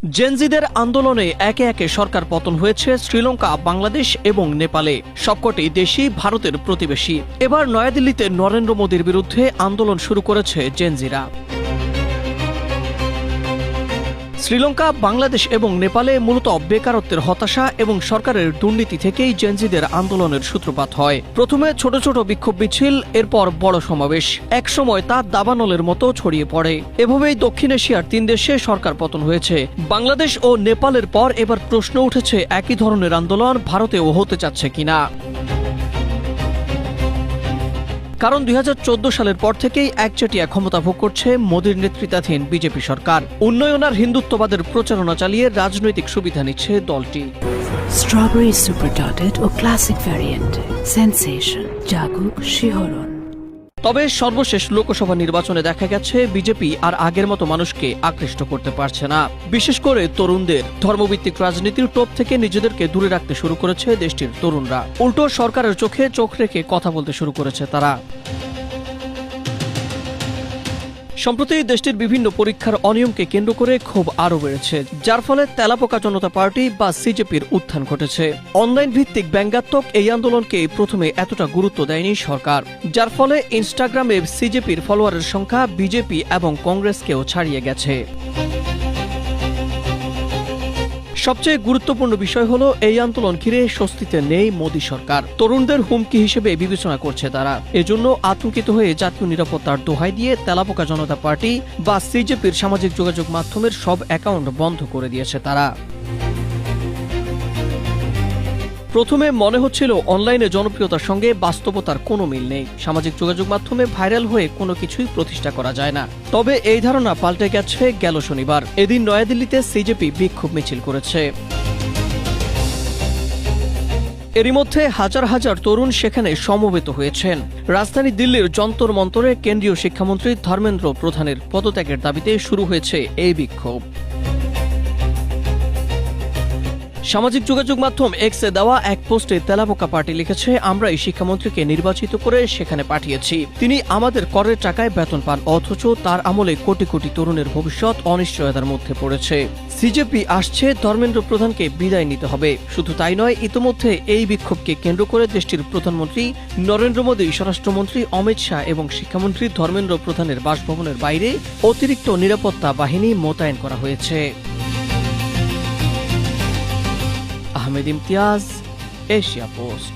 জেনজিদের আন্দোলনে একে একে সরকার পতন হয়েছে শ্রীলঙ্কা, বাংলাদেশ এবং নেপালে। সবকটি দেশই ভারতের প্রতিবেশী। এবার নয়াদিল্লিতে নরেন্দ্র মোদীর বিরুদ্ধে আন্দোলন শুরু করেছে জেনজিরা। শ্রীলঙ্কা, বাংলাদেশ এবং নেপালে মূলত বেকারত্বের হতাশা এবং সরকারের দুর্নীতি থেকেই জেনজিদের আন্দোলনের সূত্রপাত হয়। প্রথমে ছোট ছোট বিক্ষোভ মিছিল, এরপর বড় সমাবেশ। একসময় তা দাবানলের মতো ছড়িয়ে পড়ে। এভাবেই দক্ষিণ এশিয়ার 3 দেশে সরকার পতন হয়েছে। বাংলাদেশ ও নেপালের পর এবার প্রশ্ন উঠেছে, একই ধরনের আন্দোলন ভারতেও হতে যাচ্ছে কিনা। কারণ 2014 সালের পর থেকেই একচেটিয়া ক্ষমতা ভোগ করছে মোদীর নেতৃত্বাধীন বিজেপি সরকার। উন্নয়ন আর হিন্দুত্ববাদের প্রচারণা চালিয়ে রাজনৈতিক সুবিধা নিচ্ছে দলটি। স্ট্রবেরি সুপার ডটেড ও ক্লাসিক ভ্যারিয়েন্ট সেনসেশন জাগুক শিহরণ। তবে সর্বশেষ লোকসভা নির্বাচনে দেখা গেছে বিজেপি আর আগের মতো মানুষকে আকৃষ্ট করতে পারছে না, বিশেষ করে তরুণদের। ধর্মভিত্তিক রাজনীতির টোপ থেকে নিজেদেরকে দূরে রাখতে শুরু করেছে দেশটির তরুণরা। উল্টো সরকারের চোখে চোখ রেখে কথা বলতে শুরু করেছে তারা। সম্প্রতি দেশটির বিভিন্ন পরীক্ষার অনিয়মকে কেন্দ্র করে ক্ষোভ আরও বেড়েছে, যার ফলে তেলাপোকা জনতা পার্টি বা সিজেপির উত্থান ঘটেছে। অনলাইন ভিত্তিক ব্যঙ্গাত্মক এই আন্দোলনকে প্রথমে এতটা গুরুত্ব দেয়নি সরকার, যার ফলে ইনস্টাগ্রামে সিজেপির ফলোয়ারের সংখ্যা বিজেপি এবং কংগ্রেসকেও ছাড়িয়ে গেছে। সবচেয়ে গুরুত্বপূর্ণ বিষয় হলো, এই আন্দোলন ঘিরে স্বস্তিতে নেই মোদী সরকার। তরুণদের হুমকি হিসেবে বিবেচনা করছে তারা। এজন্য আতঙ্কিত হয়ে জাতীয় নিরাপত্তার দোহাই দিয়ে তেলাপোকা জনতা পার্টি বা সিজেপির সামাজিক যোগাযোগ মাধ্যমের সব অ্যাকাউন্ট বন্ধ করে দিয়েছে তারা। প্রথমে মনে হচ্ছিল অনলাইনে জনপ্রিয়তার সঙ্গে বাস্তবতার কোনো মিল নেই। সামাজিক যোগাযোগ মাধ্যমে ভাইরাল হয়ে কোনো কিছুই প্রতিষ্ঠা করা যায় না। তবে এই ধারণা পাল্টে গেছে গেল শনিবার। এদিন নয়াদিল্লিতে সিজেপি বিক্ষোভ মিছিল করেছে। এরই মধ্যে হাজার হাজার তরুণ সেখানে সমবেত হয়েছেন। রাজধানী দিল্লির যন্তর মন্তরে কেন্দ্রীয় শিক্ষামন্ত্রী ধর্মেন্দ্র প্রধানের পদত্যাগের দাবিতে শুরু হয়েছে এই বিক্ষোভ। সামাজিক যোগাযোগ মাধ্যম এক্সে দেওয়া এক পোস্টে তেলাপোকা পার্টি লিখেছে, আমরা এই শিক্ষামন্ত্রীকে নির্বাচিত করে সেখানে পাঠিয়েছি। তিনি আমাদের করের টাকায় বেতন পান, অথচ তার আমলে কোটি কোটি তরুণের ভবিষ্যৎ অনিশ্চয়তার মধ্যে পড়েছে। সিজেপি আসছে, ধর্মেন্দ্র প্রধানকে বিদায় নিতে হবে। শুধু তাই নয়, ইতিমধ্যে এই বিক্ষোভকে কেন্দ্র করে দেশটির প্রধানমন্ত্রী নরেন্দ্র মোদী, স্বরাষ্ট্রমন্ত্রী অমিত শাহ এবং শিক্ষামন্ত্রী ধর্মেন্দ্র প্রধানের বাসভবনের বাইরে অতিরিক্ত নিরাপত্তা বাহিনী মোতায়েন করা হয়েছে। Ahmed Imtiaz, Asia post.